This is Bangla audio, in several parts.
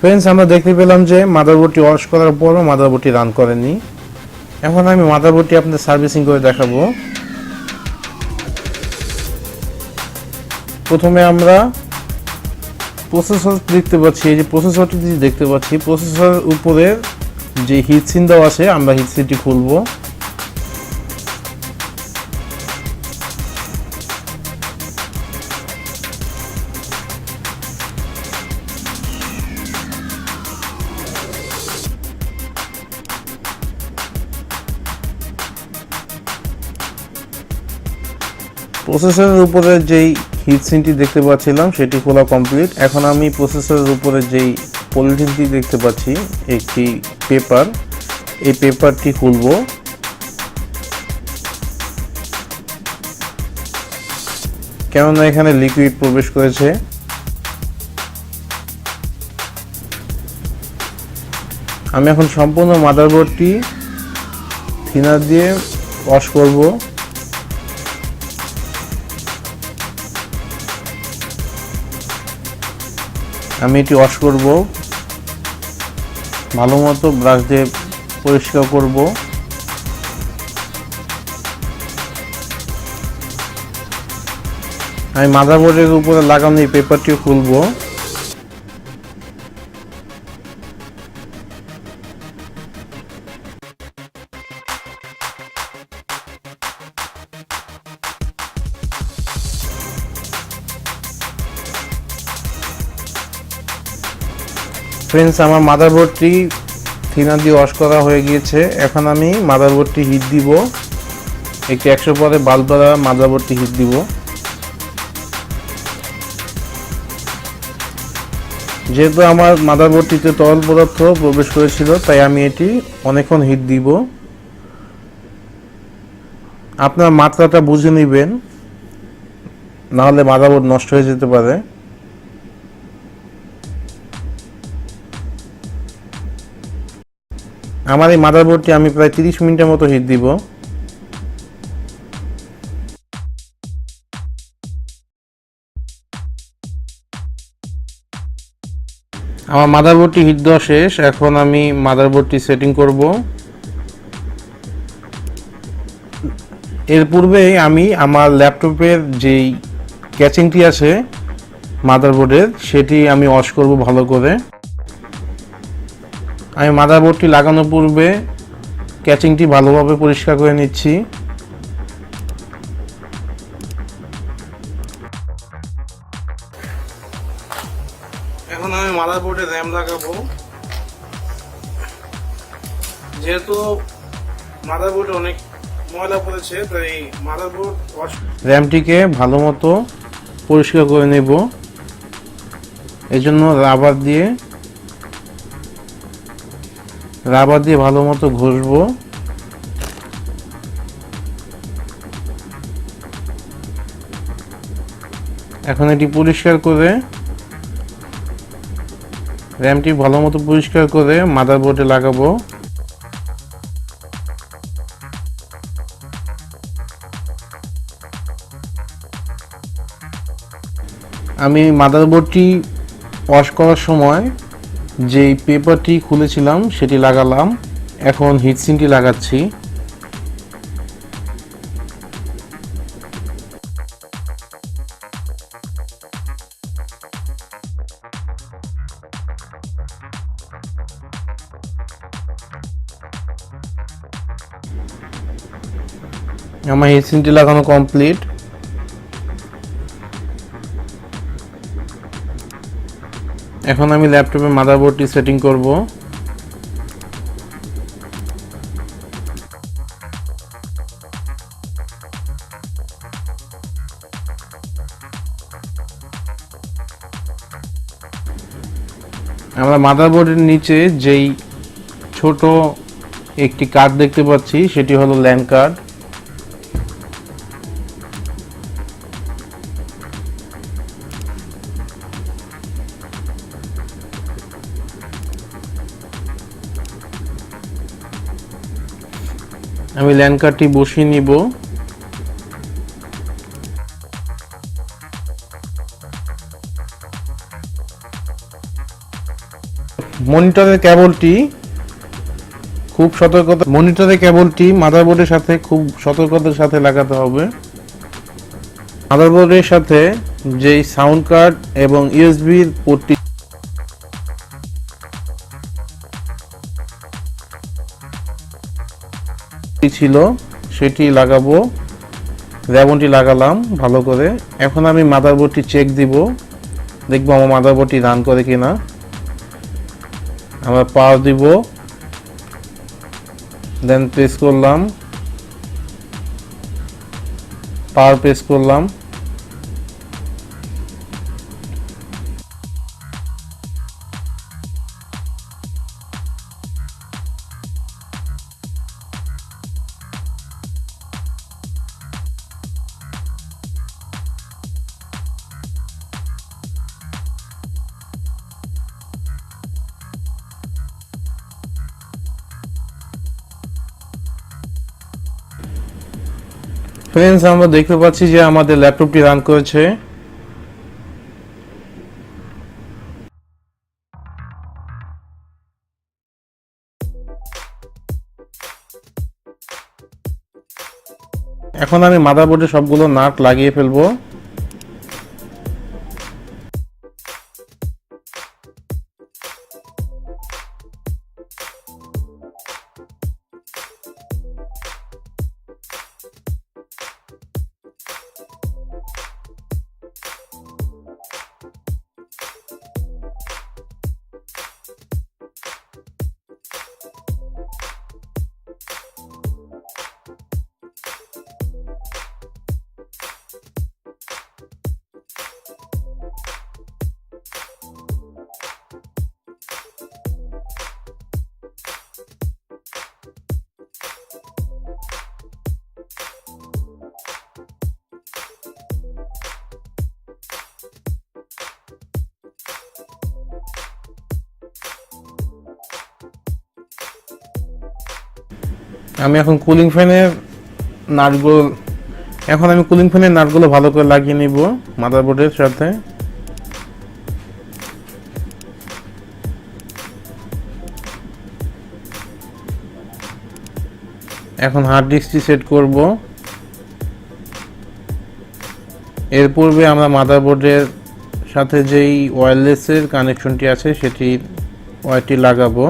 फ्रेंड्स আমরা দেখতে পেলাম যে মাদারবোর্ডটি ওয়াশ করার পরও মাদারবোর্ডটি রান করেনি। এখন আমি মাদারবোর্ডটি আপনাদের সার্ভিসিং করে দেখাবো। প্রথমে আমরা প্রসেসর দেখতে পাচ্ছি, এই যে প্রসেসরটি দেখতে পাচ্ছি, প্রসেসরের উপরে যে হিটসিন দেওয়া আছে আমরা হিটসিনটি খুলবো। প্রসেসরের উপরে যেই হিটসিনটি দেখতে পাচ্ছিলাম সেটি খোলা কমপ্লিট। এখন আমি প্রসেসরের উপরে যেই পলিথিনটি দেখতে পাচ্ছি, একটি পেপার, এই পেপারটি খুলব। কেননা এখানে লিকুইড প্রবেশ করেছে। আমি এখন সম্পূর্ণ মাদারবোর্ডটি থিনার দিয়ে ওয়াশ করব। আমি এটি ওয়াশ করব, ভালো মতো ব্রাশ দিয়ে পরিষ্কার করব। আমি মাদারবোর্ডের উপরে লাগানো এই পেপারটিও খুলব। फ्रेंड्स আমার মাদারবোর্ডটি থিনার দিয়ে ওয়াশ করা হয়ে গিয়েছে। এখন আমি মাদারবোর্ডটি হিট দিব, একটি 100 পরে বাল্ব দ্বারা মাদারবোর্ডটি হিট দিব। যেহেতু আমার মাদারবোর্ডটিতে তরল পদার্থ প্রবেশ করেছিল তাই আমি এটি অনেকক্ষণ হিট দিব। আপনার মাত্রাটা বুঝে নেবেন, না হলে মাদারবোর্ড নষ্ট হয়ে যেতে পারে। আমার এই মাদারবোর্ডটি আমি প্রায় 30 মিনিটের মতো হিট দিব। আমার মাদারবোর্ডটি হিট দেওয়া শেষ। এখন আমি মাদারবোর্ডটি সেটিং করব। এর পূর্বেই আমি আমার ল্যাপটপের যেই ক্যাচিংটি আছে মাদারবোর্ডের, সেটি আমি ওয়াশ করব ভালো করে। আমি মাদারবোর্ডটি লাগানোর পূর্বে ক্যাচিংটি ভালোভাবে পরিষ্কার করে নিচ্ছি। এখন আমি মাদারবোর্ডে র্যাম লাগাবো। যেহেতু মাদারবোর্ডে অনেক ময়লা পড়েছে তাই মাদারবোর্ড র্যামটিকে ভালো মতো পরিষ্কার করে নেব। এই জন্য রাবার দিয়ে ভালো মতো ঘষবো। এখন এটি পরিষ্কার করে, র্যামটি ভালো মতো পরিষ্কার করে মাদারবোর্ডে লাগাবো। আমি মাদারবোর্ডটি ওয়াশ করার সময় যেই পেপারটি খুলেছিলাম সেটি লাগালাম। এখন হিটসিনটি লাগাচ্ছি। আমার হিটসিনটি লাগানো কমপ্লিট। এখন আমি ল্যাপটপের মাদারবোর্ডটি সেটিং করব। আমরা মাদারবোর্ডের নিচে যেই ছোট একটি কার্ড দেখতে পাচ্ছি সেটি হলো ল্যান কার্ড। আমি ল্যান কার্ডটি বসিয়ে নিব। মনিটরের কেবলটি মাদারবোর্ডের সাথে খুব সতর্কতার সাথে লাগাতে হবে। মাদারবোর্ডের সাথে যেই সাউন্ড কার্ড এবং ইউএসবির পোর্টটি ছিল সেটি লাগাবো, র্যাবনটি লাগালাম ভালো করে। এখন আমি মাদারবোর্ডটি চেক দিব, দেখবো আমার মাদারবোর্ডটি রান করে কিনা। আমরা পাওয়ার দিব, দেন প্রেস করলাম, পাওয়ার প্রেস করলাম। ফ্রেন্ডস, আমরা দেখতে পাচ্ছি যে আমাদের ল্যাপটপটি রান করেছে। এখন আমি মাদারবোর্ডে সবগুলো নাট লাগিয়ে ফেলবো। আমি এখন কুলিং ফ্যানের নাটগুলো ভালো করে লাগিয়ে নিব মাদারবোর্ডের সাথে। এখন হার্ড ডিস্কটি সেট করব। এর পূর্বে আমরা মাদারবোর্ডের সাথে যেই ওয়্যারলেসের কানেকশনটি আছে সেটি ওয়্যারটি লাগাবো।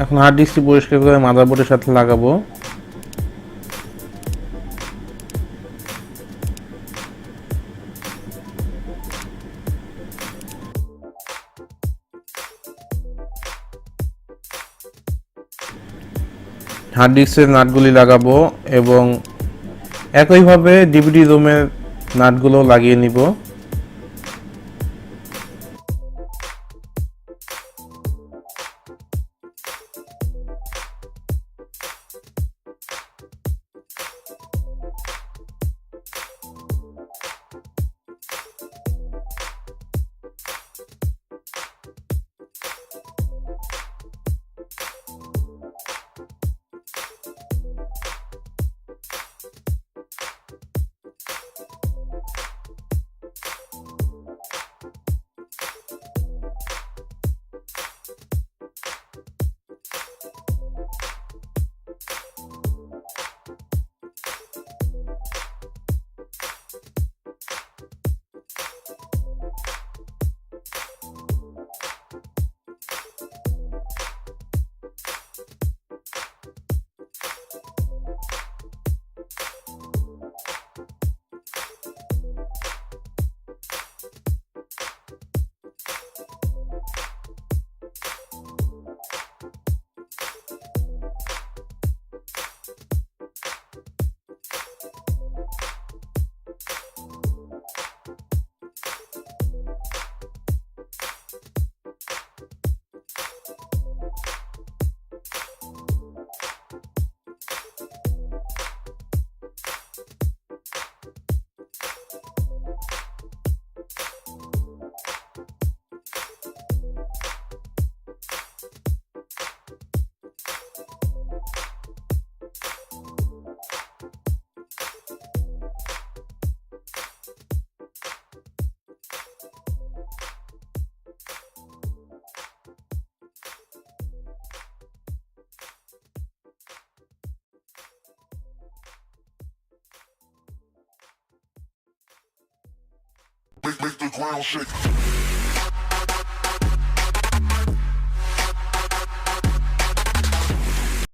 এখন হার্ড ডিস্কটি পরিষ্কার করে মাদারবোর্ডের সাথে লাগাবো। হার্ড ডিস্কের নাটগুলি লাগাবো এবং একইভাবে ডিভিডি রোমের নাটগুলো লাগিয়ে নিব। make the ground shake.